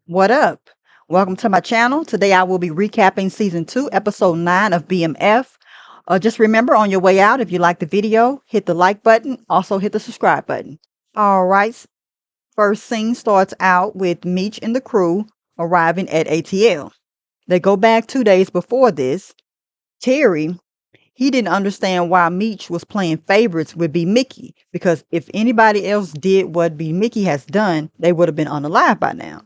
What up? Welcome to my channel. Today I will be recapping season 2, episode 9 of BMF. Just remember on your way out, if you like the video, hit the like button. Also hit the subscribe button. All right. First scene starts out with Meech and the crew arriving at ATL. They go back 2 days before this. Terry, he didn't understand why Meech was playing favorites with B. Mickey, because if anybody else did what B. Mickey has done, they would have been unalive by now.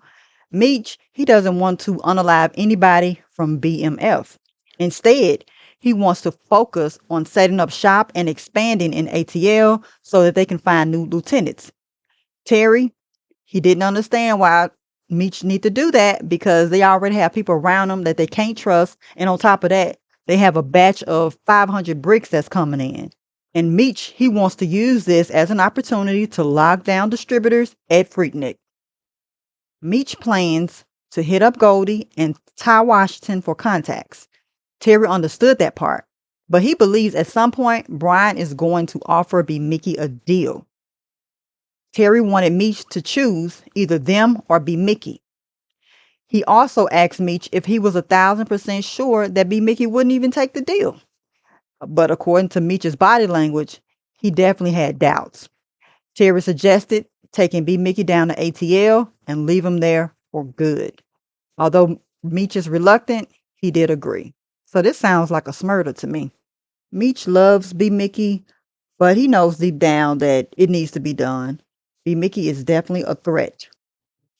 Meech, he doesn't want to unalive anybody from BMF. Instead, he wants to focus on setting up shop and expanding in ATL so that they can find new lieutenants. Terry, he didn't understand why Meech need to do that because they already have people around them that they can't trust. And on top of that, they have a batch of 500 bricks that's coming in. And Meech, he wants to use this as an opportunity to lock down distributors at Freaknik. Meech plans to hit up Goldie and Ty Washington for contacts. Terry understood that part, but he believes at some point Brian is going to offer B. Mickey a deal. Terry wanted Meech to choose either them or B. Mickey. He also asked Meech if he was 1,000% sure that B. Mickey wouldn't even take the deal. But according to Meech's body language, he definitely had doubts. Terry suggested taking B. Mickey down to ATL and leave him there for good. Although Meech is reluctant, he did agree. So this sounds like a smurder to me. Meech loves B. Mickey, but he knows deep down that it needs to be done. B. Mickey is definitely a threat.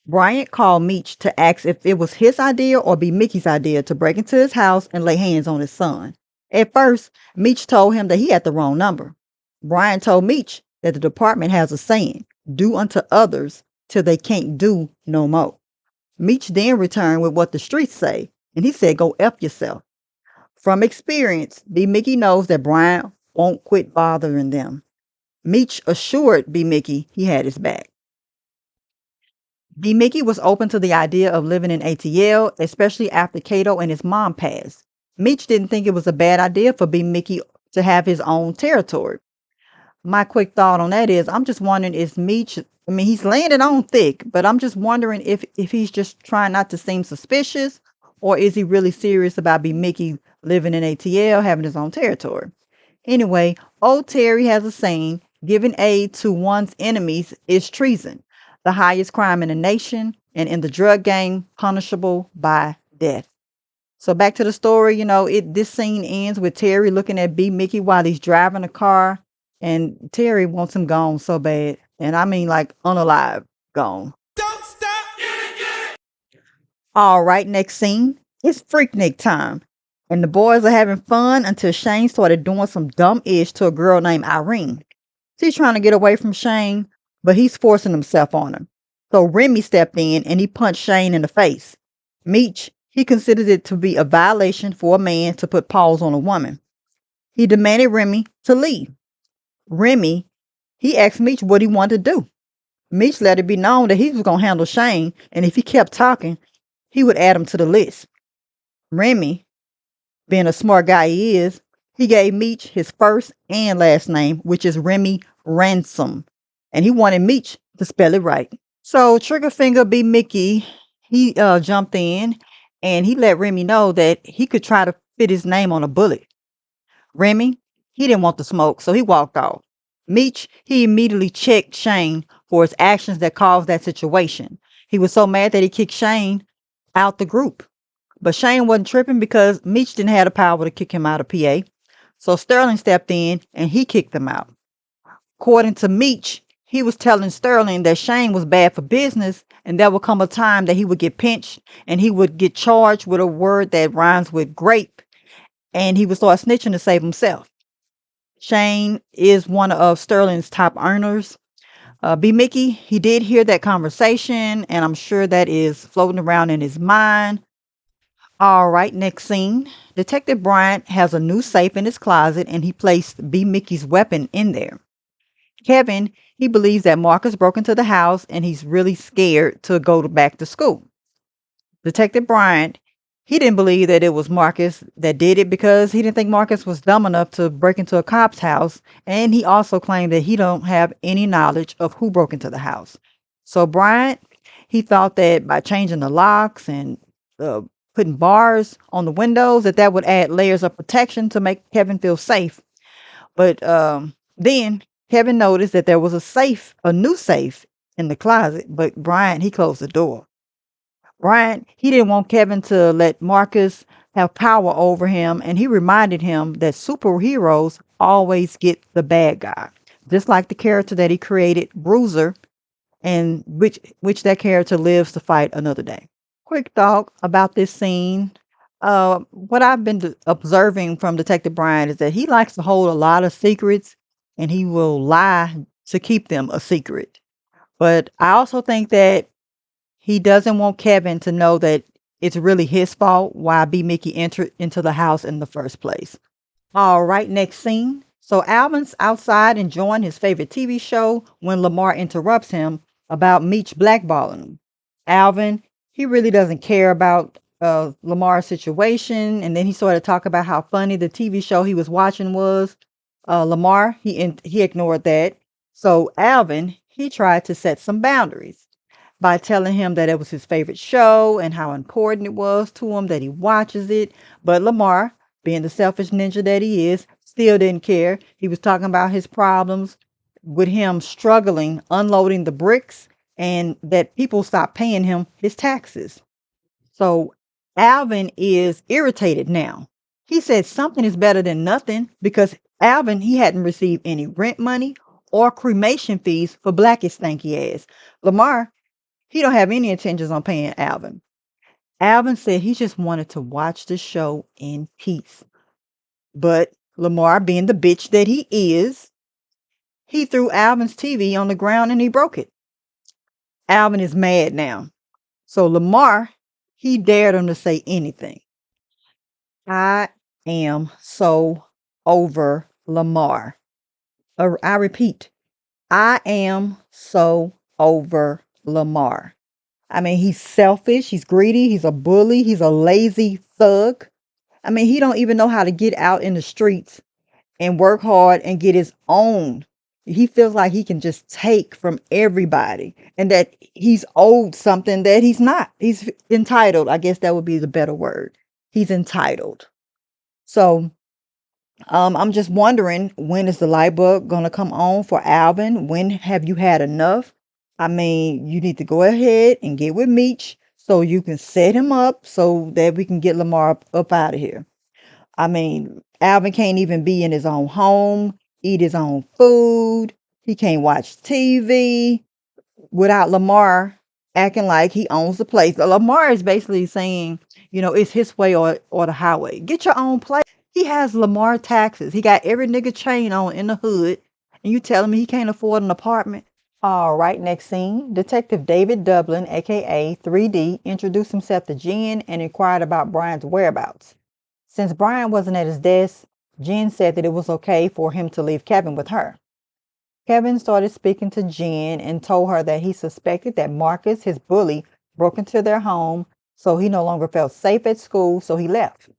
Bryant called Meech to ask if it was his idea or B. Mickey's idea to break into his house and lay hands on his son. At first, Meech told him that he had the wrong number. Bryant told Meech that the department has a saying, do unto others till they can't do no more. Meech then returned with what the streets say, and he said, go F yourself. From experience, B. Mickey knows that Bryant won't quit bothering them. Meech assured B. Mickey he had his back. B. Mickey was open to the idea of living in ATL, especially after Kato and his mom passed. Meech didn't think it was a bad idea for B. Mickey to have his own territory. My quick thought on that is, I'm just wondering if Meech, he's laying it on thick, but I'm just wondering if he's just trying not to seem suspicious, or is he really serious about B. Mickey living in ATL, having his own territory? Anyway, old Terry has a saying, giving aid to one's enemies is treason, the highest crime in the nation, and in the drug game, punishable by death. So back to the story, this scene ends with Terry looking at B. Mickey while he's driving a car, and Terry wants him gone so bad. And I mean like unalive, gone. Don't stop. All right, next scene. It's Freaknik time. And the boys are having fun until Shane started doing some dumb ish to a girl named Irene. She's trying to get away from Shane, but he's forcing himself on her. So Remy stepped in and he punched Shane in the face. Meech, he considered it to be a violation for a man to put paws on a woman. He demanded Remy to leave. Remy, he asked Meech what he wanted to do. Meech let it be known that he was going to handle Shane, and if he kept talking, he would add him to the list. Remy, being a smart guy he is, he gave Meech his first and last name, which is Remy Ransom, and he wanted Meech to spell it right. So Triggerfinger B. Mickey, he jumped in, and he let Remy know that he could try to fit his name on a bullet. Remy, he didn't want the smoke, so he walked off. Meech, he immediately checked Shane for his actions that caused that situation. He was so mad that he kicked Shane out the group. But Shane wasn't tripping because Meech didn't have the power to kick him out of PA. So Sterling stepped in and he kicked him out. According to Meech, he was telling Sterling that Shane was bad for business and there would come a time that he would get pinched and he would get charged with a word that rhymes with grape and he would start snitching to save himself. Shane is one of Sterling's top earners. B. Mickey, he did hear that conversation, and I'm sure that is floating around in his mind. All right, next scene. Detective Bryant has a new safe in his closet, and he placed B. Mickey's weapon in there. Kevin, he believes that Marcus broke into the house, and he's really scared to go back to school. Detective Bryant, he didn't believe that it was Marcus that did it because he didn't think Marcus was dumb enough to break into a cop's house. And he also claimed that he don't have any knowledge of who broke into the house. So Bryant, He thought that by changing the locks and uh, putting bars on the windows, that would add layers of protection to make Kevin feel safe. But then Kevin noticed that there was a new safe in the closet, but Brian, he closed the door. Brian, he didn't want Kevin to let Marcus have power over him, and he reminded him that superheroes always get the bad guy. Just like the character that he created, Bruiser, and which that character lives to fight another day. Quick thought about this scene. What I've been observing from Detective Brian is that he likes to hold a lot of secrets, and he will lie to keep them a secret. But I also think that he doesn't want Kevin to know that it's really his fault why B. Mickey entered into the house in the first place. All right, next scene. So Alvin's outside enjoying his favorite TV show when Lamar interrupts him about Meech blackballing him. Alvin, he really doesn't care about Lamar's situation, and then he sort of talk about how funny the TV show he was watching was. Lamar, he ignored that. So Alvin, he tried to set some boundaries by telling him that it was his favorite show and how important it was to him that he watches it. But Lamar, being the selfish ninja that he is, still didn't care. He was talking about his problems with him struggling unloading the bricks and that people stopped paying him his taxes. So Alvin is irritated now. He said something is better than nothing because Alvin, he hadn't received any rent money or cremation fees for Blackie's stanky ass. Lamar, he don't have any intentions on paying Alvin. Alvin said he just wanted to watch the show in peace. But Lamar, being the bitch that he is, he threw Alvin's TV on the ground and he broke it. Alvin is mad now. So Lamar, he dared him to say anything. I am so over Lamar. I repeat, I am so over Lamar. I mean, he's selfish, he's greedy, he's a bully, he's a lazy thug. I mean, he don't even know how to get out in the streets and work hard and get his own. He feels like he can just take from everybody and that he's owed something that he's not. He's entitled. I guess that would be the better word. He's entitled. So I'm just wondering, when is the light bulb going to come on for Alvin? When have you had enough? I mean, you need to go ahead and get with Meech so you can set him up so that we can get Lamar up out of here. I mean, Alvin can't even be in his own home, eat his own food. He can't watch TV without Lamar acting like he owns the place. Lamar is basically saying, it's his way or the highway. Get your own place. He has Lamar taxes. He got every nigga chain on in the hood. And you telling me he can't afford an apartment? All right, next scene. Detective David Dublin, aka 3D, introduced himself to Jen and inquired about Brian's whereabouts. Since Brian wasn't at his desk, Jen said that it was okay for him to leave Kevin with her. Kevin started speaking to Jen and told her that he suspected that Marcus, his bully, broke into their home, so he no longer felt safe at school, so he left.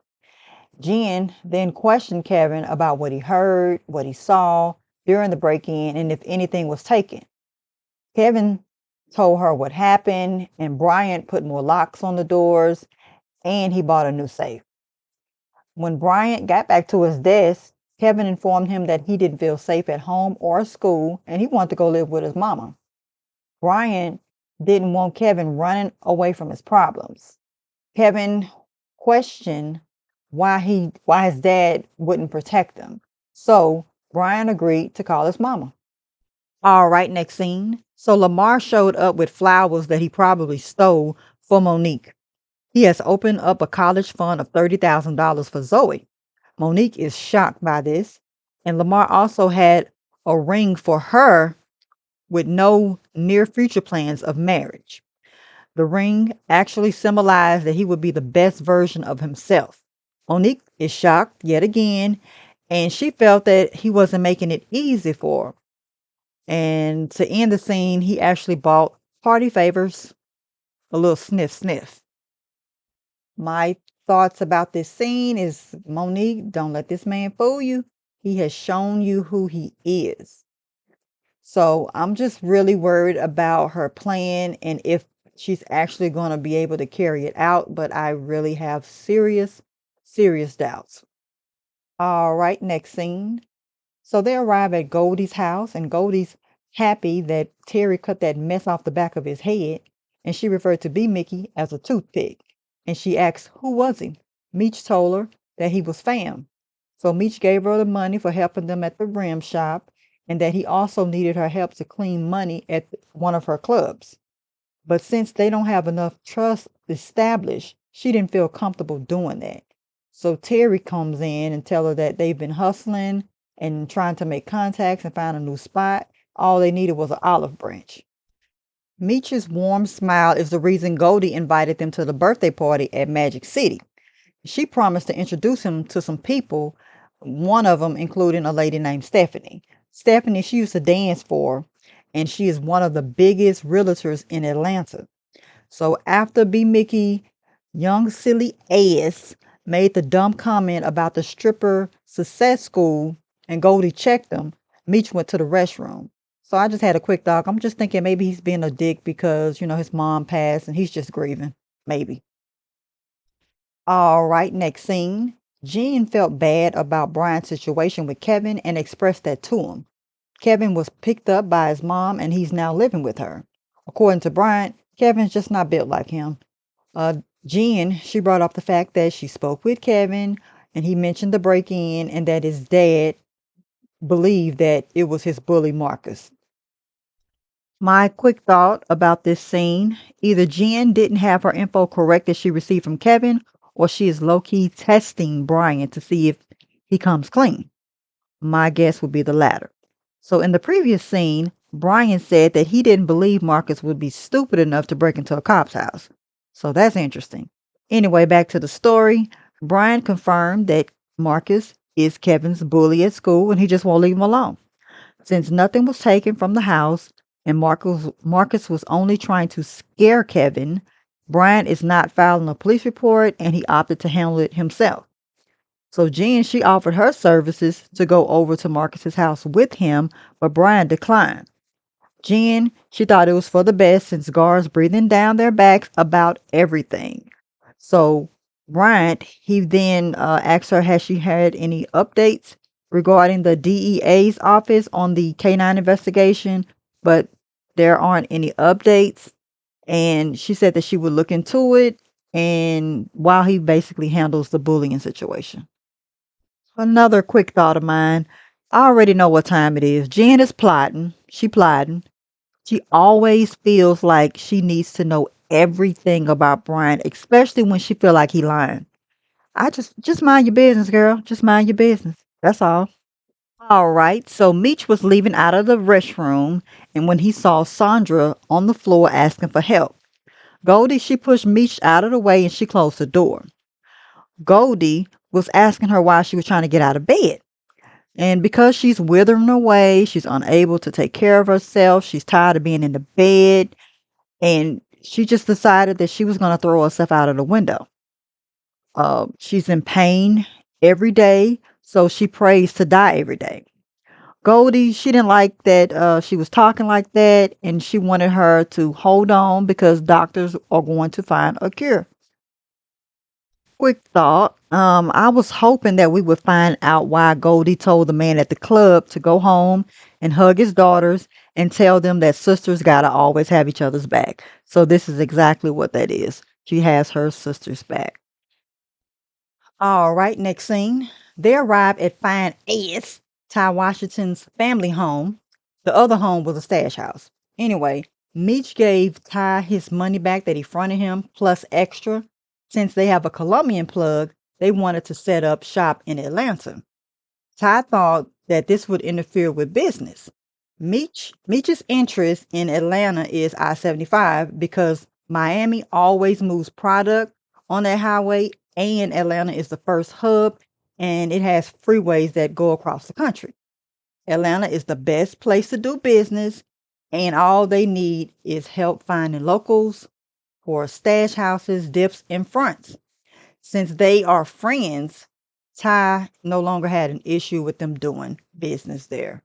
Jen then questioned Kevin about what he heard, what he saw during the break-in, and if anything was taken. Kevin told her what happened, and Bryant put more locks on the doors, and he bought a new safe. When Bryant got back to his desk, Kevin informed him that he didn't feel safe at home or school and he wanted to go live with his mama. Bryant didn't want Kevin running away from his problems. Kevin questioned why his dad wouldn't protect him. So Brian agreed to call his mama. All right, next scene. So Lamar showed up with flowers that he probably stole for Monique. He has opened up a college fund of $30,000 for Zoe. Monique is shocked by this, and Lamar also had a ring for her with no near future plans of marriage. The ring actually symbolized that he would be the best version of himself. Monique is shocked yet again, and she felt that he wasn't making it easy for her. And to end the scene, he actually bought party favors, a little sniff sniff. My thoughts about this scene is, Monique, don't let this man fool you. He has shown you who he is. So I'm just really worried about her plan and if she's actually going to be able to carry it out, but I really have serious, serious doubts. All right, next scene. So they arrive at Goldie's house, and Goldie's happy that Terry cut that mess off the back of his head, and she referred to B. Mickey as a toothpick. And she asks, who was he? Meech told her that he was Fam. So Meech gave her the money for helping them at the rim shop, and that he also needed her help to clean money at one of her clubs. But since they don't have enough trust established, she didn't feel comfortable doing that. So Terry comes in and tell her that they've been hustling and trying to make contacts and find a new spot. All they needed was an olive branch. Meech's warm smile is the reason Goldie invited them to the birthday party at Magic City. She promised to introduce him to some people, one of them including a lady named Stephanie. Stephanie, she used to dance for her, and she is one of the biggest realtors in Atlanta. So after B. Mickey, young silly ass made the dumb comment about the stripper success school and Goldie checked him, Meech went to the restroom. So I just had a quick thought. I'm just thinking maybe he's being a dick because, his mom passed and he's just grieving. Maybe. All right, next scene. Jean felt bad about Brian's situation with Kevin and expressed that to him. Kevin was picked up by his mom and he's now living with her. According to Brian, Kevin's just not built like him. Uh, Jean, she brought up the fact that she spoke with Kevin and he mentioned the break in and that his dad believed that it was his bully Marcus. My quick thought about this scene, either Jen didn't have her info correct that she received from Kevin, or she is low key testing Brian to see if he comes clean. My guess would be the latter. So in the previous scene, Brian said that he didn't believe Marcus would be stupid enough to break into a cop's house. So that's interesting. Anyway, back to the story. Brian confirmed that Marcus is Kevin's bully at school and he just won't leave him alone. Since nothing was taken from the house and Marcus was only trying to scare Kevin, Brian is not filing a police report and he opted to handle it himself. So Jen, she offered her services to go over to Marcus's house with him, but Brian declined. Jen, she thought it was for the best since guards breathing down their backs about everything. So Bryant, he then asked her, has she had any updates regarding the DEA's office on the K9 investigation? But there aren't any updates. And she said that she would look into it and while he basically handles the bullying situation. Another quick thought of mine. I already know what time it is. Jen is plotting. She plotting. She always feels like she needs to know everything about Brian, especially when she feel like he lying. I just mind your business, girl. Just mind your business. That's all. All right. So Meech was leaving out of the restroom, and when he saw Sandra on the floor asking for help, Goldie she pushed Meech out of the way and she closed the door. Goldie was asking her why she was trying to get out of bed. And because she's withering away, she's unable to take care of herself. She's tired of being in the bed. And she just decided that she was going to throw herself out of the window. She's in pain every day, so she prays to die every day. Goldie, she didn't like that she was talking like that, and she wanted her to hold on because doctors are going to find a cure. Quick thought. I was hoping that we would find out why Goldie told the man at the club to go home and hug his daughters and tell them that sisters gotta always have each other's back. So this is exactly what that is. She has her sister's back. All right, next scene. They arrive at Fine Ass Ty Washington's family home. The other home was a stash house. Anyway, Meech gave Ty his money back that he fronted him plus extra. Since they have a Colombian plug, they wanted to set up shop in Atlanta. Ty thought that this would interfere with business. Meech's interest in Atlanta is I-75 because Miami always moves product on that highway and Atlanta is the first hub and it has freeways that go across the country. Atlanta is the best place to do business and all they need is help finding locals for stash houses, dips, and fronts. Since they are friends, Ty no longer had an issue with them doing business there.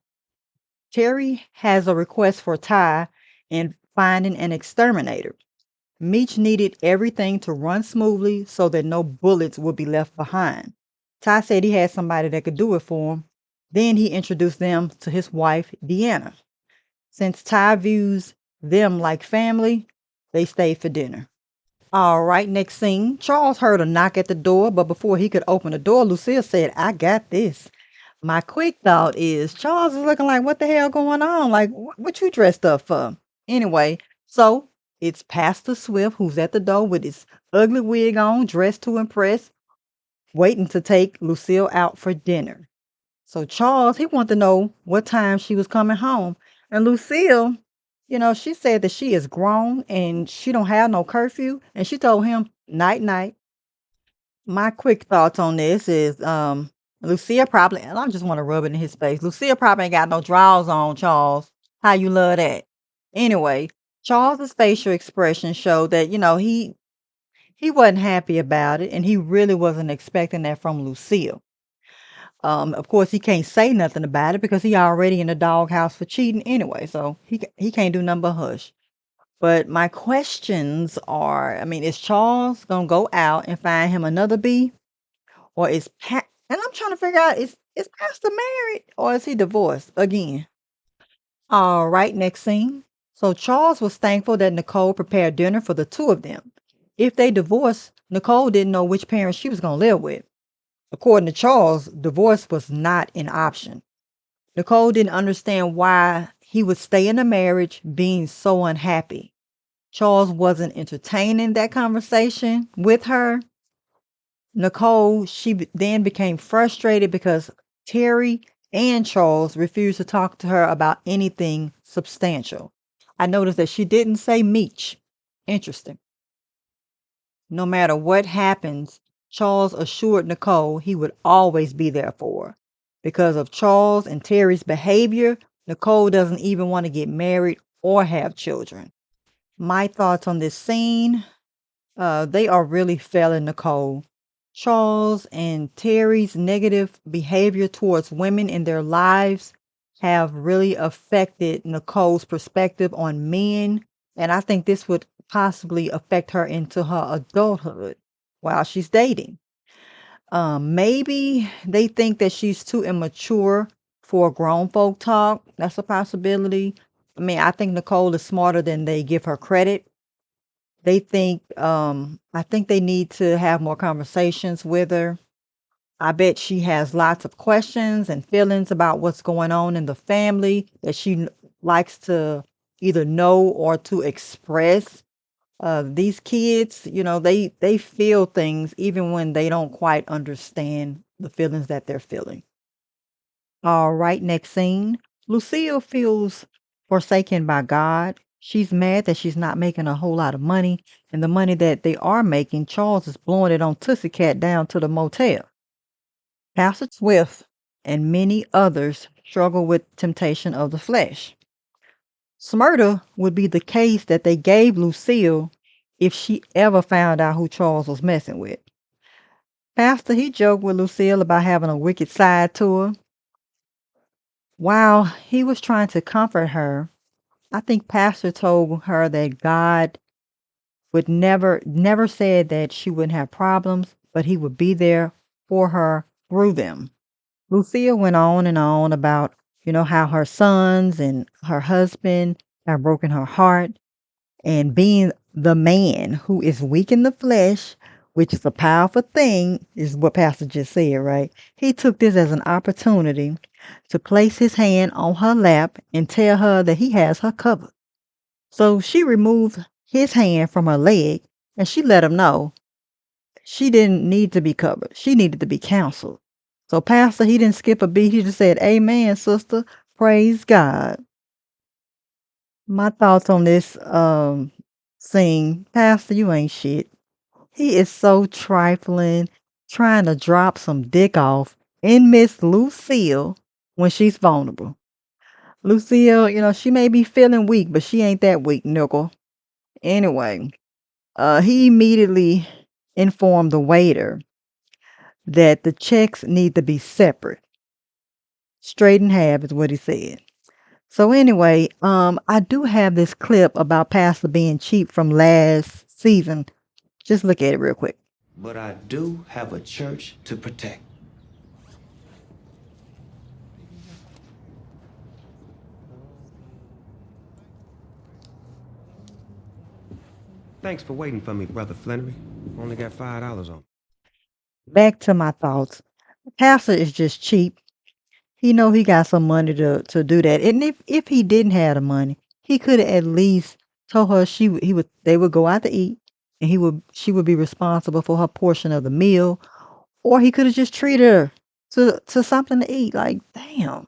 Terry has a request for Ty in finding an exterminator. Meech needed everything to run smoothly so that no bullets would be left behind. Ty said he had somebody that could do it for him. Then he introduced them to his wife, Deanna. Since Ty views them like family, they stayed for dinner. All right, next scene. Charles heard a knock at the door, but before he could open the door, Lucille said, I got this. My quick thought is Charles is looking like, what the hell going on? Like, what you dressed up for? Anyway, so it's Pastor Swift who's at the door with his ugly wig on, dressed to impress, waiting to take Lucille out for dinner. So Charles, he wanted to know what time she was coming home. And Lucille, she said that she is grown and she don't have no curfew. And she told him, night night. My quick thoughts on this is Lucia probably, and I just want to rub it in his face. Lucia probably ain't got no drawers on, Charles. How you love that? Anyway, Charles's facial expression showed that, he wasn't happy about it and he really wasn't expecting that from Lucille. Of course, he can't say nothing about it because he already in the doghouse for cheating anyway, so he can't do nothing but hush. But my questions are, I mean, is Charles gonna go out and find him another bee, or is Pat? And I'm trying to figure out is Pastor married or is he divorced again? All right, next scene. So Charles was thankful that Nicole prepared dinner for the two of them. If they divorced, Nicole didn't know which parents she was gonna live with. According to Charles, divorce was not an option. Nicole didn't understand why he would stay in a marriage being so unhappy. Charles wasn't entertaining that conversation with her. Nicole, then became frustrated because Terry and Charles refused to talk to her about anything substantial. I noticed that she didn't say Meech. Interesting. No matter what happens, Charles assured Nicole he would always be there for her. Because of Charles and Terry's behavior, Nicole doesn't even want to get married or have children. My thoughts on this scene, they are really failing Nicole. Charles and Terry's negative behavior towards women in their lives have really affected Nicole's perspective on men. And I think this would possibly affect her into her adulthood while she's dating. Maybe they think that she's too immature for grown folk talk. That's a possibility. I mean, I think Nicole is smarter than they give her credit. I think they need to have more conversations with her. I bet she has lots of questions and feelings about what's going on in the family that likes to either know or to express. These kids, they feel things even when they don't quite understand the feelings that they're feeling. All right, next scene. Lucille feels forsaken by God. She's mad that she's not making a whole lot of money, and the money that they are making, Charles is blowing it on Tussie Cat down to the motel. Pastor Swift and many others struggle with temptation of the flesh. Smyrna would be the case that they gave Lucille if she ever found out who Charles was messing with. Pastor, he joked with Lucille about having a wicked side to her. While he was trying to comfort her, I think Pastor told her that God would never said that she wouldn't have problems, but he would be there for her through them. Lucille went on and on about, how her sons and her husband have broken her heart, and being the man who is weak in the flesh, which is a powerful thing, is what Pastor just said, right? He took this as an opportunity to place his hand on her lap and tell her that he has her covered. So she removed his hand from her leg and she let him know she didn't need to be covered. She needed to be counseled. So Pastor, he didn't skip a beat. He just said, Amen, sister. Praise God. My thoughts on this scene, Pastor, you ain't shit. He is so trifling, trying to drop some dick off in Miss Lucille when she's vulnerable. Lucille, she may be feeling weak, but she ain't that weak, nickel. Anyway, he immediately informed the waiter that the checks need to be separate. Straight in half is what he said. So anyway, I do have this clip about Pastor being cheap from last season. Just look at it real quick. But I do have a church to protect. Thanks for waiting for me, Brother Flannery. Only got $5 on. Back to my thoughts. Pastor is just cheap. He know he got some money to do that. And if he didn't have the money, he could have at least told her he would they would go out to eat and she would be responsible for her portion of the meal. Or he could have just treated her to something to eat. Like, damn.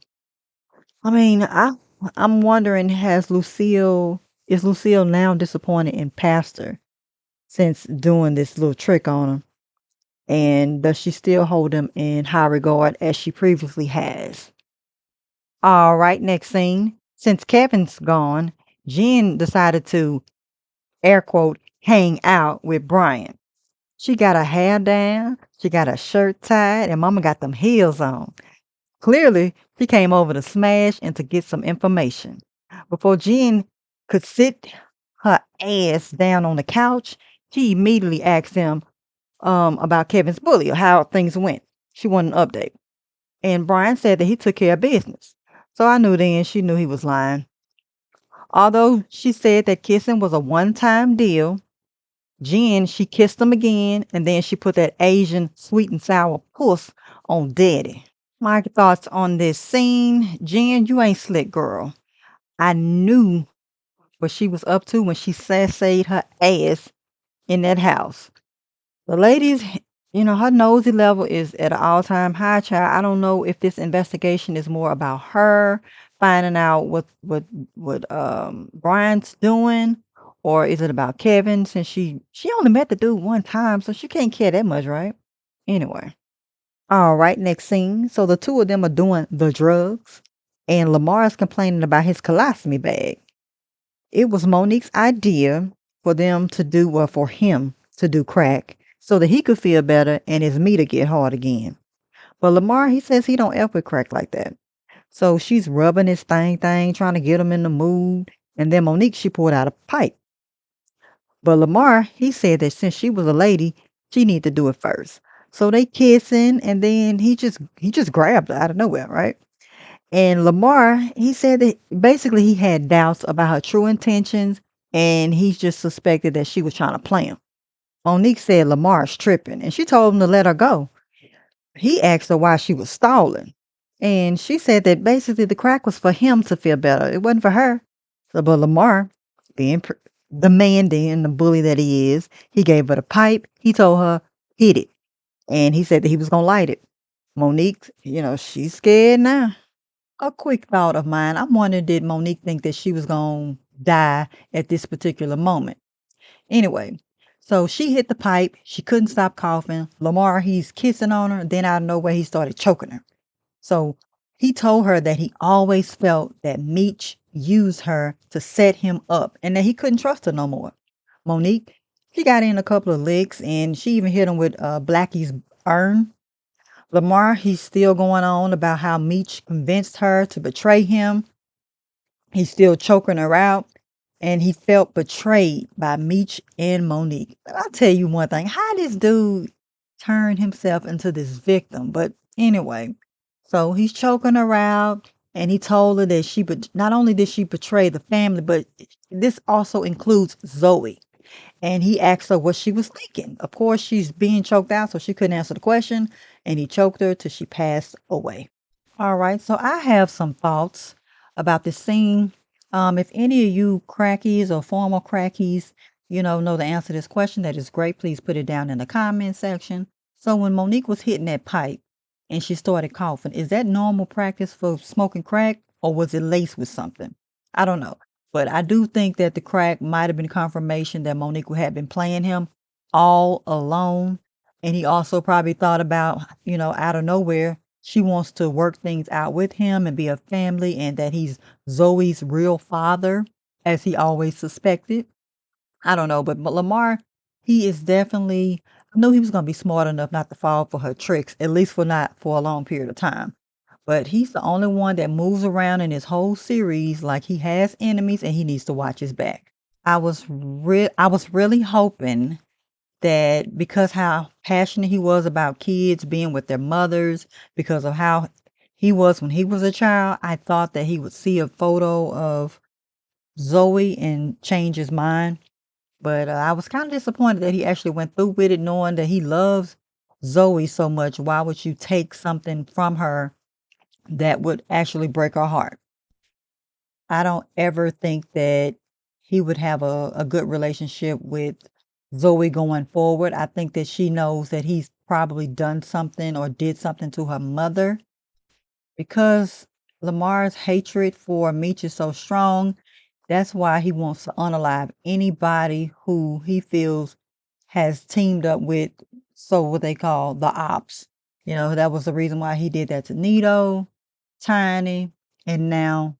I mean, I'm wondering, is Lucille now disappointed in Pastor since doing this little trick on him? And does she still hold him in high regard as she previously has? All right, next scene. Since Kevin's gone, Jen decided to, air quote, hang out with Brian. She got her hair down, she got her shirt tied, and Mama got them heels on. Clearly, she came over to smash and to get some information. Before Jen could sit her ass down on the couch, she immediately asked him about Kevin's bully or how things went. She wanted an update. And Brian said that he took care of business. So I knew then she knew he was lying. Although she said that kissing was a one-time deal, Jen, she kissed him again, and then she put that Asian sweet and sour puss on Daddy. My thoughts on this scene. Jen, you ain't slick, girl. I knew what she was up to when she sashayed her ass in that house. The ladies, her nosy level is at an all-time high, child. I don't know if this investigation is more about her finding out what Brian's doing, or is it about Kevin since she only met the dude one time, so she can't care that much, right? Anyway. All right, next scene. So the two of them are doing the drugs, and Lamar is complaining about his colostomy bag. It was Monique's idea for them to do, well, for him to do crack so that he could feel better and his meter get hard again. But Lamar, he says he don't F with crack like that. So she's rubbing his thing, trying to get him in the mood. And then Monique, she pulled out a pipe. But Lamar, he said that since she was a lady, she need to do it first. So they kissing, and then he just grabbed her out of nowhere, right? And Lamar, he said that basically he had doubts about her true intentions, and he just suspected that she was trying to play him. Monique said Lamar's tripping, and she told him to let her go. He asked her why she was stalling, and she said that basically the crack was for him to feel better. It wasn't for her. So, but Lamar, being demanding and the bully that he is, he gave her the pipe. He told her, hit it. And he said that he was going to light it. Monique, she's scared now. A quick thought of mine. I'm wondering, did Monique think that she was going to die at this particular moment? Anyway, so she hit the pipe. She couldn't stop coughing. Lamar, he's kissing on her. Then out of nowhere, he started choking her. So he told her that he always felt that Meech used her to set him up and that he couldn't trust her no more. Monique, she got in a couple of licks and she even hit him with Blackie's urn. Lamar, he's still going on about how Meech convinced her to betray him. He's still choking her out. And he felt betrayed by Meech and Monique. I'll tell you one thing. How this dude turned himself into this victim. But anyway, so he's choking her out. And he told her that not only did she betray the family, but this also includes Zoe. And he asked her what she was thinking. Of course, she's being choked out, so she couldn't answer the question. And he choked her till she passed away. All right, so I have some thoughts about this scene. If any of you crackies or former crackies, know the answer to this question, that is great. Please put it down in the comment section. So when Monique was hitting that pipe and she started coughing, is that normal practice for smoking crack or was it laced with something? I don't know. But I do think that the crack might have been confirmation that Monique had been playing him all alone. And he also probably thought about, out of nowhere, she wants to work things out with him and be a family and that he's Zoe's real father, as he always suspected. I don't know, but Lamar, he is definitely, I knew he was going to be smart enough not to fall for her tricks, at least for not for a long period of time. But he's the only one that moves around in this whole series like he has enemies and he needs to watch his back. I was really hoping that because how passionate he was about kids being with their mothers, because of how he was when he was a child, I thought that he would see a photo of Zoe and change his mind. But I was kind of disappointed that he actually went through with it, knowing that he loves Zoe so much. Why would you take something from her that would actually break her heart? I don't ever think that he would have a good relationship with Zoe going forward. I think that she knows that he's probably done something or did something to her mother because Lamar's hatred for Meech is so strong. That's why he wants to unalive anybody who he feels has teamed up with, so what they call the ops. You know, that was the reason why he did that to Nito, Tiny, and now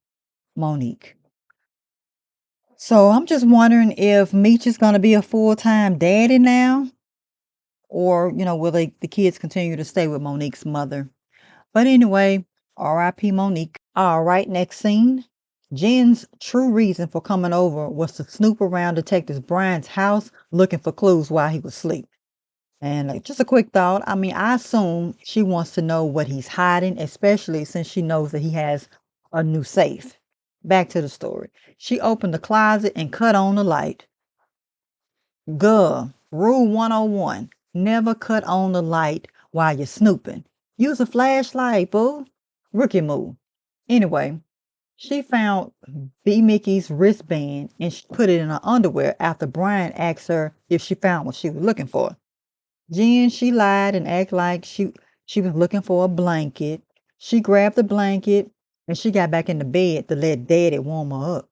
Monique. So I'm just wondering if Meech is going to be a full-time daddy now, or will the kids continue to stay with Monique's mother? But anyway, R.I.P. Monique. All right, next scene. Jen's true reason for coming over was to snoop around Detective Brian's house looking for clues while he was asleep. And just a quick thought. I mean, I assume she wants to know what he's hiding, especially since she knows that he has a new safe. Back to the story. She opened the closet and cut on the light. Guh. Rule 101. Never cut on the light while you're snooping. Use a flashlight, boo. Rookie move. Anyway, she found B. Mickey's wristband and she put it in her underwear after Brian asked her if she found what she was looking for. Jen, she lied and acted like she was looking for a blanket. She grabbed the blanket and she got back in the bed to let Daddy warm her up.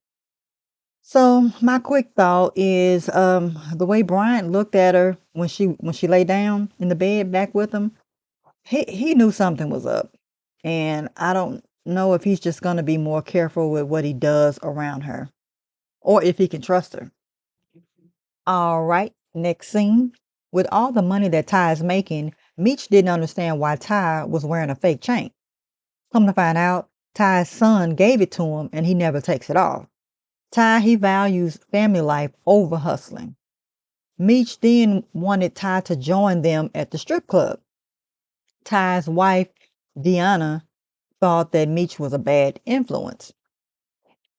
So my quick thought is the way Brian looked at her when she lay down in the bed back with him, he knew something was up. And I don't know if he's just gonna be more careful with what he does around her or if he can trust her. All right, next scene. With all the money that Ty is making, Meech didn't understand why Ty was wearing a fake chain. Come to find out, Ty's son gave it to him and he never takes it off. Ty, he values family life over hustling. Meech then wanted Ty to join them at the strip club. Ty's wife, Deanna, thought that Meech was a bad influence.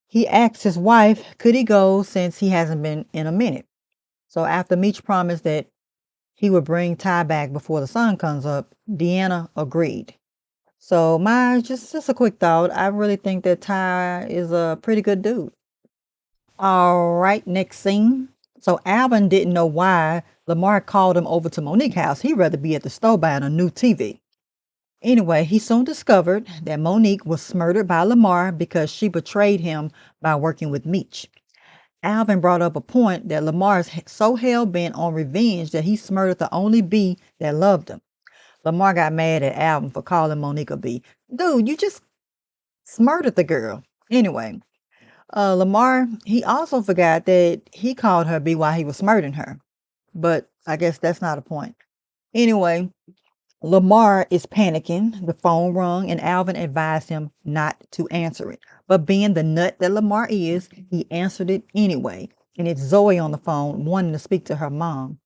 He asked his wife, could he go since he hasn't been in a minute? So after Meech promised that he would bring Ty back before the sun comes up, Deanna agreed. So my just a quick thought. I really think that Ty is a pretty good dude. All right, next scene. So Alvin didn't know why Lamar called him over to Monique's house. He'd rather be at the store buying a new TV. Anyway, he soon discovered that Monique was murdered by Lamar because she betrayed him by working with Meech. Alvin brought up a point that Lamar's so hell-bent on revenge that he murdered the only bee that loved him. Lamar got mad at Alvin for calling Monique a bee. Dude, you just murdered the girl. Anyway, Lamar, he also forgot that he called her B while he was murdering her. But I guess that's not a point. Anyway, Lamar is panicking. The phone rung and Alvin advised him not to answer it. But being the nut that Lamar is, he answered it anyway. And it's Zoe on the phone wanting to speak to her mom.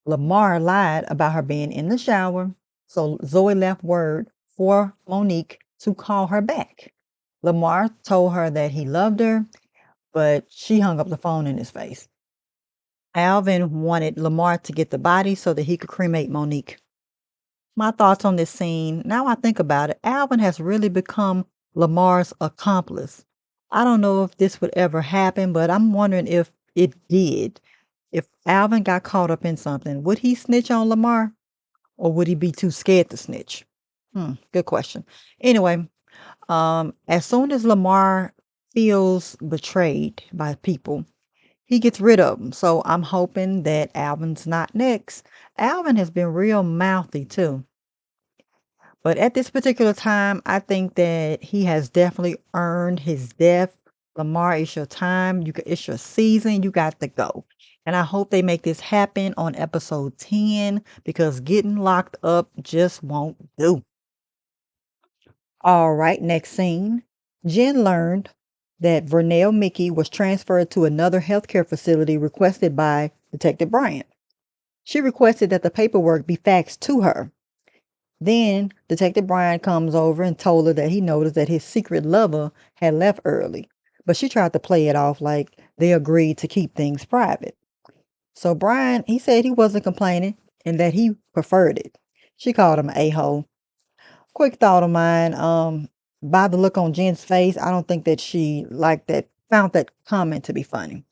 Lamar lied about her being in the shower. So Zoe left word for Monique to call her back. Lamar told her that he loved her, but she hung up the phone in his face. Alvin wanted Lamar to get the body so that he could cremate Monique. My thoughts on this scene, now I think about it, Alvin has really become Lamar's accomplice. I don't know if this would ever happen, but I'm wondering if it did. If Alvin got caught up in something, would he snitch on Lamar or would he be too scared to snitch? Good question. Anyway, as soon as Lamar feels betrayed by people, he gets rid of them. So I'm hoping that Alvin's not next. Alvin has been real mouthy too. But at this particular time, I think that he has definitely earned his death. Lamar, it's your time. It's your season. You got to go. And I hope they make this happen on episode 10 because getting locked up just won't do. All right, next scene. Jen learned that Vernell Mickey was transferred to another healthcare facility requested by Detective Bryant. She requested that the paperwork be faxed to her. Then Detective Bryant comes over and told her that he noticed that his secret lover had left early, but she tried to play it off like they agreed to keep things private. So Brian, he said he wasn't complaining and that he preferred it. She called him an a-hole. Quick thought of mine, by the look on Jen's face, I don't think that she liked that, found that comment to be funny.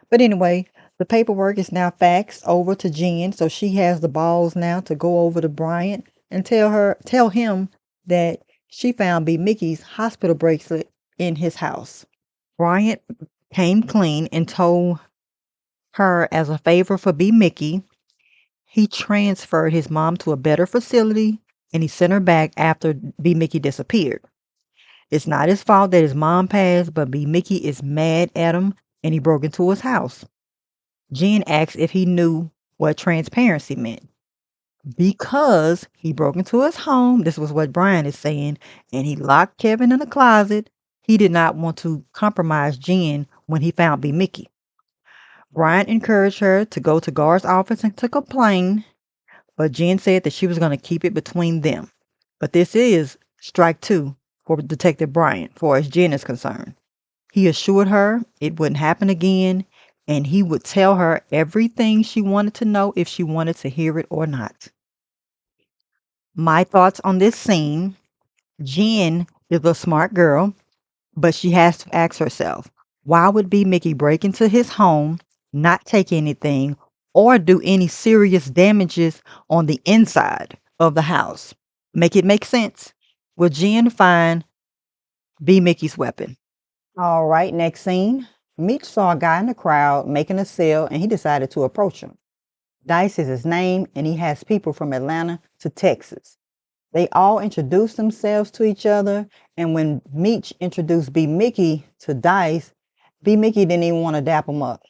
But anyway, the paperwork is now faxed over to Jen, so she has the balls now to go over to Bryant and tell him that she found B. Mickey's hospital bracelet in his house. Bryant came clean and told her as a favor for B. Mickey, he transferred his mom to a better facility and he sent her back after B. Mickey disappeared. It's not his fault that his mom passed, but B. Mickey is mad at him and he broke into his house. Jen asked if he knew what transparency meant. Because he broke into his home, this was what Brian is saying, and he locked Kevin in a closet, he did not want to compromise Jen when he found B. Mickey. Brian encouraged her to go to Gar's office and to complain, but Jen said that she was going to keep it between them. But this is strike two for Detective Bryant, far as Jen is concerned. He assured her it wouldn't happen again, and he would tell her everything she wanted to know if she wanted to hear it or not. My thoughts on this scene, Jen is a smart girl, but she has to ask herself, why would B. Mickey break into his home, not take anything, or do any serious damages on the inside of the house? Make it make sense. Will Jen find B. Mickey's weapon? All right, next scene. Meech saw a guy in the crowd making a sale and he decided to approach him. Dice is his name and he has people from Atlanta to Texas. They all introduced themselves to each other, and when Meech introduced B. Mickey to Dice, B. Mickey didn't even want to dap him up.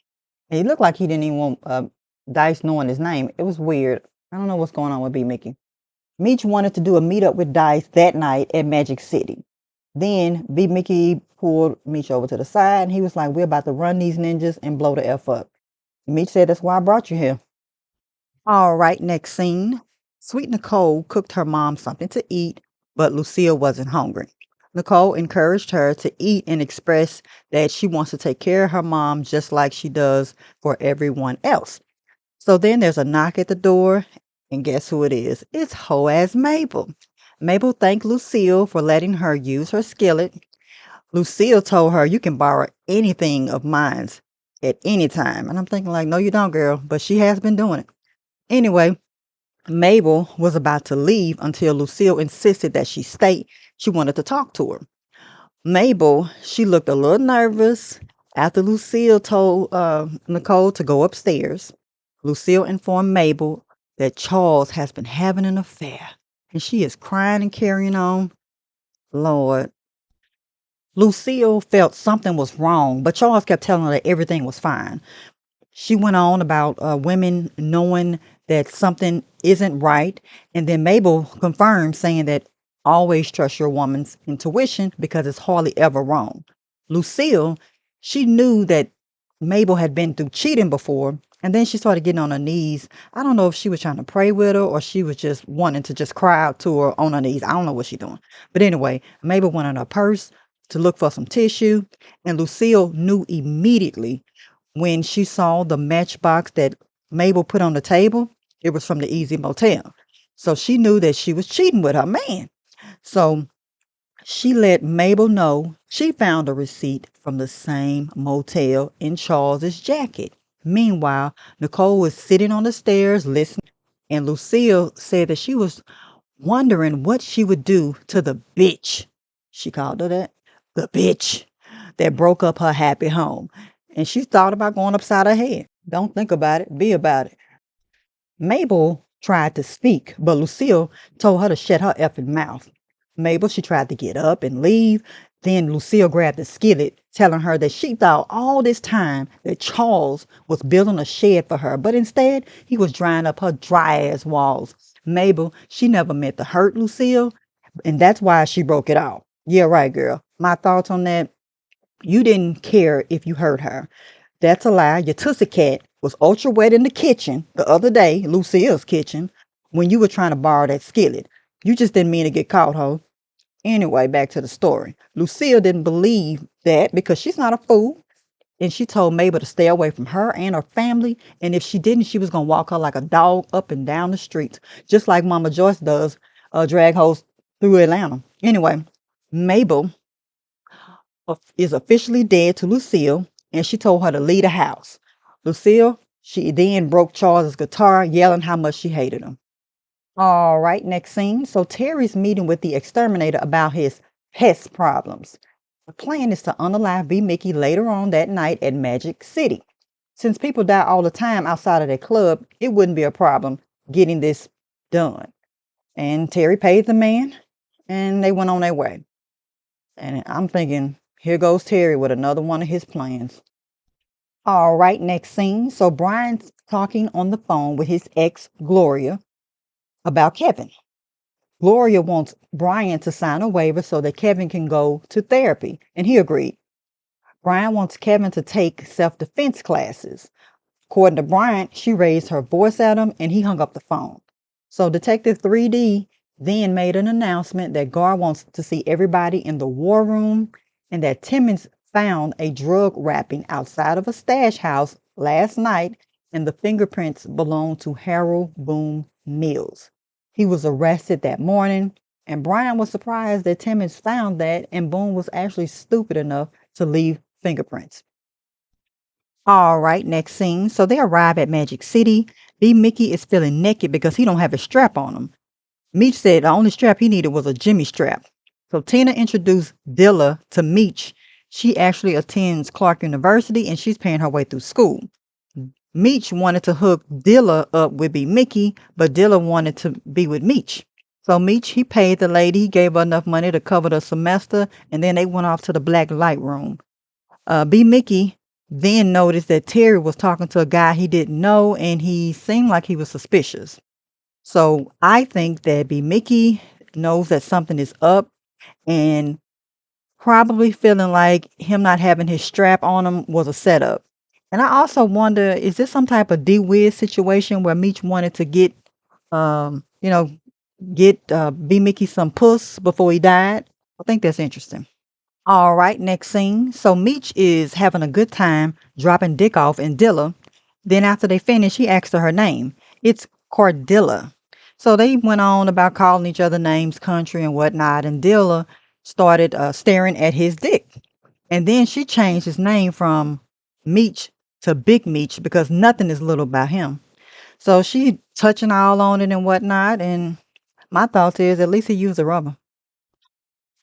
He looked like he didn't even want Dice knowing his name. It was weird. I don't know what's going on with B. Mickey. Meech wanted to do a meetup with Dice that night at Magic City. Then B. Mickey pulled Meech over to the side and he was like, we're about to run these ninjas and blow the F up. Meech said, that's why I brought you here. All right, next scene. Sweet Nicole cooked her mom something to eat, but Lucille wasn't hungry. Nicole encouraged her to eat and express that she wants to take care of her mom just like she does for everyone else. So then there's a knock at the door, and guess who it is? It's Ho-ass Mabel. Mabel thanked Lucille for letting her use her skillet. Lucille told her, you can borrow anything of mine at any time. And I'm thinking like, no, you don't, girl. But she has been doing it. Anyway, Mabel was about to leave until Lucille insisted that she stay. She wanted to talk to her. Mabel, she looked a little nervous after Lucille told Nicole to go upstairs. Lucille informed Mabel that Charles has been having an affair, and she is crying and carrying on. Lord. Lucille felt something was wrong, but Charles kept telling her that everything was fine. She went on about women knowing that something isn't right. And then Mabel confirmed, saying that always trust your woman's intuition because it's hardly ever wrong. Lucille, she knew that Mabel had been through cheating before. And then she started getting on her knees. I don't know if she was trying to pray with her or she was just wanting to just cry out to her on her knees. I don't know what she's doing. But anyway, Mabel went in her purse to look for some tissue. And Lucille knew immediately when she saw the matchbox that Mabel put on the table. It was from the Easy Motel. So she knew that she was cheating with her man. So she let Mabel know she found a receipt from the same motel in Charles's jacket. Meanwhile, Nicole was sitting on the stairs listening, and Lucille said that she was wondering what she would do to the bitch. She called her that. The bitch that broke up her happy home. And she thought about going upside her head. Don't think about it, be about it. Mabel tried to speak, but Lucille told her to shut her effing mouth. Mabel, she tried to get up and leave. Then Lucille grabbed the skillet, telling her that she thought all this time that Charles was building a shed for her, but instead he was drying up her dry ass walls. Mabel, she never meant to hurt Lucille, and that's why she broke it off. Yeah, right, girl. My thoughts on that. You didn't care if you hurt her. That's a lie. Your Tussie cat was ultra wet in the kitchen the other day, Lucille's kitchen, when you were trying to borrow that skillet. You just didn't mean to get caught, ho. Anyway, back to the story. Lucille didn't believe that because she's not a fool. And she told Mabel to stay away from her and her family. And if she didn't, she was going to walk her like a dog up and down the streets, just like Mama Joyce does, drag hoes through Atlanta. Anyway, Mabel is officially dead to Lucille, and she told her to leave the house. Lucille, she then broke Charles's guitar, yelling how much she hated him. All right, next scene. So Terry's meeting with the exterminator about his pest problems. The plan is to unalive B. Mickey later on that night at Magic City. Since people die all the time outside of their club, it wouldn't be a problem getting this done. And Terry paid the man, and they went on their way. And I'm thinking, here goes Terry with another one of his plans. All right, next scene. So Brian's talking on the phone with his ex, Gloria, about Kevin. Gloria wants Brian to sign a waiver so that Kevin can go to therapy, and he agreed. Brian wants Kevin to take self defense classes. According to Brian, she raised her voice at him and he hung up the phone. So Detective 3D then made an announcement that Gar wants to see everybody in the war room and that Timmons found a drug wrapping outside of a stash house last night and the fingerprints belong to Harold Boone Mills. He was arrested that morning, and Brian was surprised that Timmons found that and Boone was actually stupid enough to leave fingerprints. All right, next scene. So they arrive at Magic City. B. Mickey is feeling naked because he don't have a strap on him. Meech said the only strap he needed was a Jimmy strap. So Tina introduced Dilla to Meech. She actually attends Clark University and she's paying her way through school. Meech wanted to hook Dilla up with B. Mickey, but Dilla wanted to be with Meech. So Meech, he paid the lady, he gave her enough money to cover the semester, and then they went off to the black light room. B. Mickey then noticed that Terry was talking to a guy he didn't know, and he seemed like he was suspicious. So I think that B. Mickey knows that something is up and probably feeling like him not having his strap on him was a setup. And I also wonder, is this some type of D-Wiz situation where Meech wanted to get, um, you know, get B. Mickey some puss before he died? I think that's interesting. All right, next scene. So Meech is having a good time dropping dick off in Dilla. Then after they finish, he asked her name. It's Cordilla. So they went on about calling each other names, country and whatnot, and Dilla started staring at his dick. And then she changed his name from Meech to Big Meech because nothing is little about him. So she touching all on it and whatnot. And my thought is at least he used a rubber.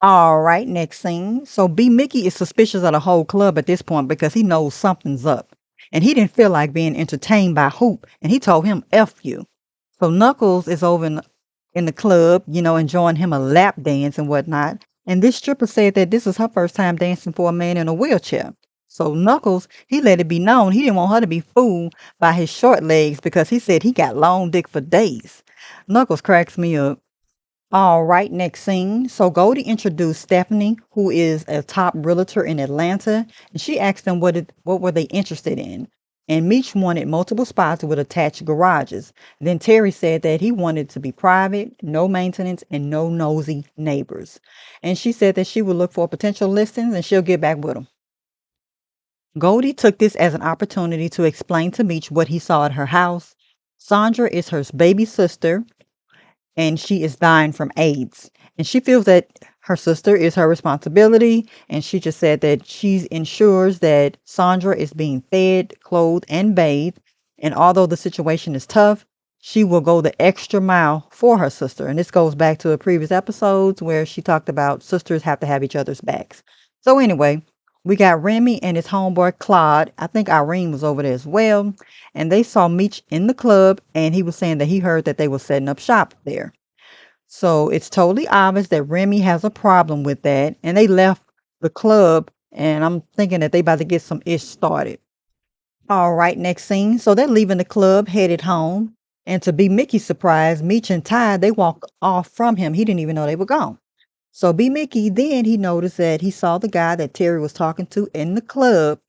All right, next scene. So B. Mickey is suspicious of the whole club at this point because he knows something's up. And he didn't feel like being entertained by Hoop. And he told him, F you. So Knuckles is over in the club, enjoying him a lap dance and whatnot. And this stripper said that this is her first time dancing for a man in a wheelchair. So Knuckles, he let it be known he didn't want her to be fooled by his short legs because he said he got long dick for days. Knuckles cracks me up. All right, next scene. So Goldie introduced Stephanie, who is a top realtor in Atlanta, and she asked them what were they interested in. And Meech wanted multiple spots with attached garages. Then Terry said that he wanted to be private, no maintenance, and no nosy neighbors. And she said that she would look for potential listings and she'll get back with them. Goldie took this as an opportunity to explain to Meech what he saw at her house. Sandra is her baby sister, and she is dying from AIDS. And she feels that her sister is her responsibility. And she just said that she ensures that Sandra is being fed, clothed, and bathed. And although the situation is tough, she will go the extra mile for her sister. And this goes back to the previous episodes where she talked about sisters have to have each other's backs. So anyway, we got Remy and his homeboy Claude. I think Irene was over there as well. And they saw Meech in the club, and he was saying that he heard that they were setting up shop there. So it's totally obvious that Remy has a problem with that. And they left the club, and I'm thinking that they about to get some ish started. All right, next scene. So they're leaving the club, headed home. And to be Mickey's surprise, Meech and Ty, they walk off from him. He didn't even know they were gone. So B Mickey, then he noticed that he saw the guy that Terry was talking to in the club,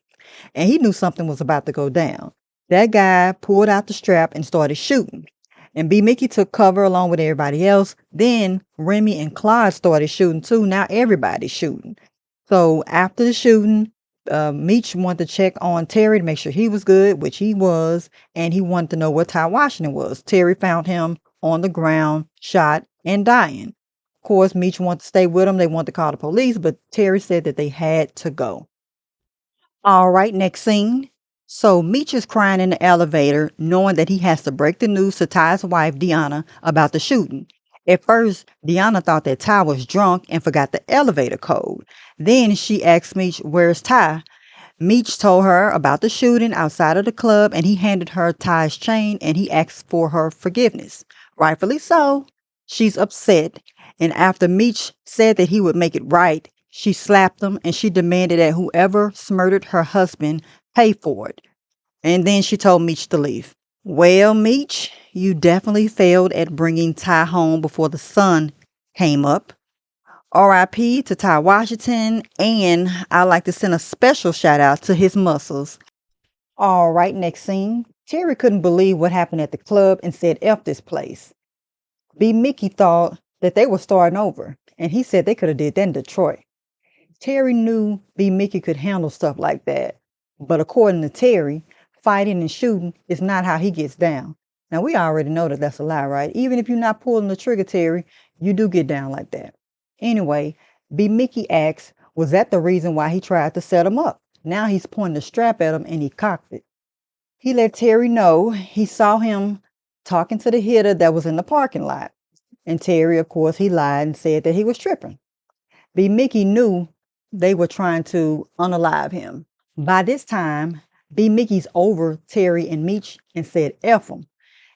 and he knew something was about to go down. That guy pulled out the strap and started shooting. And B Mickey took cover along with everybody else. Then Remy and Clyde started shooting too. Now everybody's shooting. So after the shooting, Meech wanted to check on Terry to make sure he was good, which he was, and he wanted to know where Ty Washington was. Terry found him on the ground, shot and dying. Of course, Meech wanted to stay with him. They wanted to call the police, but Terry said that they had to go. All right, next scene. So Meech is crying in the elevator, knowing that he has to break the news to Ty's wife, Deanna, about the shooting. At first, Deanna thought that Ty was drunk and forgot the elevator code. Then she asked Meech, "Where's Ty?" Meech told her about the shooting outside of the club, and he handed her Ty's chain and he asked for her forgiveness. Rightfully so. She's upset. And after Meech said that he would make it right, she slapped him and she demanded that whoever murdered her husband pay for it. And then she told Meech to leave. Well, Meech, you definitely failed at bringing Ty home before the sun came up. RIP to Ty Washington, and I'd like to send a special shout out to his muscles. All right, next scene. Terry couldn't believe what happened at the club and said, "F this place." B. Mickey thought that they were starting over, and he said they could have did that in Detroit. Terry knew B. Mickey could handle stuff like that, but according to Terry, fighting and shooting is not how he gets down. Now, we already know that that's a lie, right? Even if you're not pulling the trigger, Terry, you do get down like that. Anyway, B. Mickey asks, was that the reason why he tried to set him up? Now he's pointing the strap at him and he cocked it. He let Terry know he saw him talking to the hitter that was in the parking lot. And Terry, of course, he lied and said that he was tripping. B. Mickey knew they were trying to unalive him. By this time, B. Mickey's over Terry and Meech and said, "F him."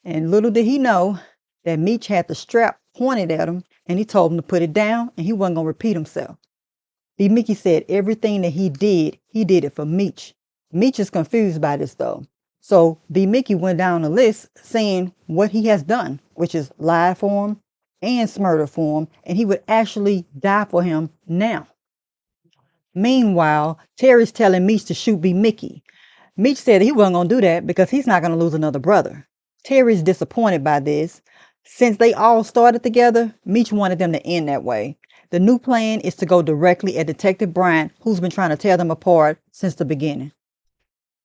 And little did he know that Meech had the strap pointed at him and he told him to put it down and he wasn't going to repeat himself. B. Mickey said everything that he did it for Meech. Meech is confused by this though. So B. Mickey went down the list saying what he has done, which is lied for him and murder for him, and he would actually die for him now. Meanwhile, Terry's telling Meech to shoot B. Mickey. Meech said he wasn't going to do that because he's not going to lose another brother. Terry's disappointed by this. Since they all started together, Meech wanted them to end that way. The new plan is to go directly at Detective Bryant, who's been trying to tear them apart since the beginning.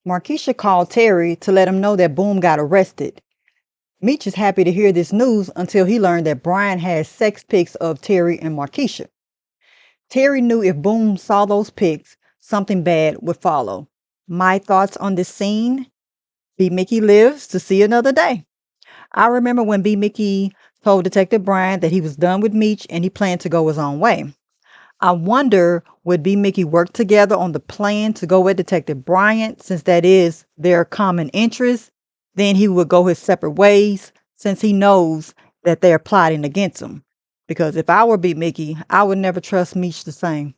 Markeisha called Terry to let him know that Boom got arrested. Meech is happy to hear this news until he learned that Brian has sex pics of Terry and Markeisha. Terry knew if Boom saw those pics, something bad would follow. My thoughts on this scene: B. Mickey lives to see another day. I remember when B. Mickey told Detective Bryant that he was done with Meech and he planned to go his own way. I wonder, would B. Mickey work together on the plan to go with Detective Bryant, since that is their common interest? Then he would go his separate ways, since he knows that they're plotting against him. Because if I were B. Mickey, I would never trust Meech the same.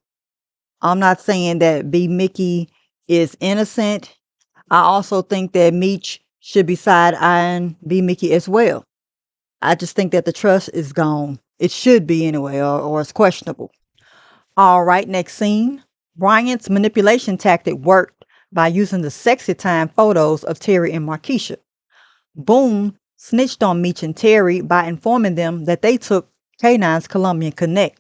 I'm not saying that B. Mickey is innocent. I also think that Meech should be side-eyeing B. Mickey as well. I just think that the trust is gone. It should be anyway, or it's questionable. All right, next scene. Bryant's manipulation tactic worked by using the sexy time photos of Terry and Markeisha. Boom snitched on Meech and Terry by informing them that they took K9's Colombian Connect.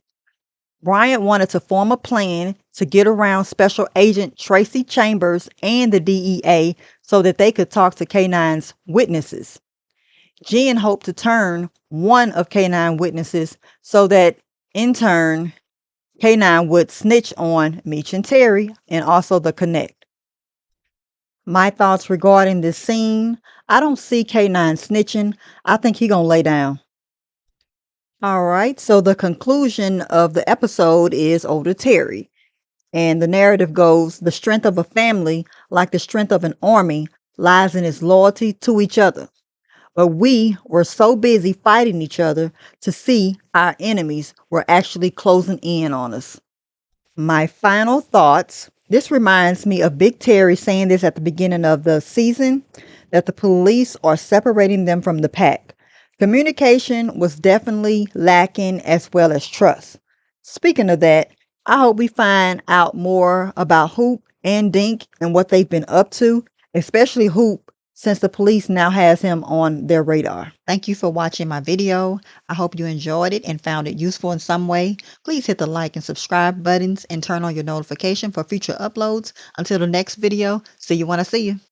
Bryant wanted to form a plan to get around Special Agent Tracy Chambers and the DEA so that they could talk to K9's witnesses. Jen hoped to turn one of K9 witnesses so that in turn K9 would snitch on Meech and Terry and also the Connect. My thoughts regarding this scene: I don't see K9 snitching. I think he gonna lay down. All right, so the conclusion of the episode is over Terry. And the narrative goes, the strength of a family, like the strength of an army, lies in its loyalty to each other. But we were so busy fighting each other to see our enemies were actually closing in on us. My final thoughts: this reminds me of Big Terry saying this at the beginning of the season, that the police are separating them from the pack. Communication was definitely lacking, as well as trust. Speaking of that, I hope we find out more about Hoop and Dink and what they've been up to, especially Hoop, since the police now has him on their radar. Thank you for watching my video. I hope you enjoyed it and found it useful in some way. Please hit the like and subscribe buttons and turn on your notification for future uploads. Until the next video, see you when I see you.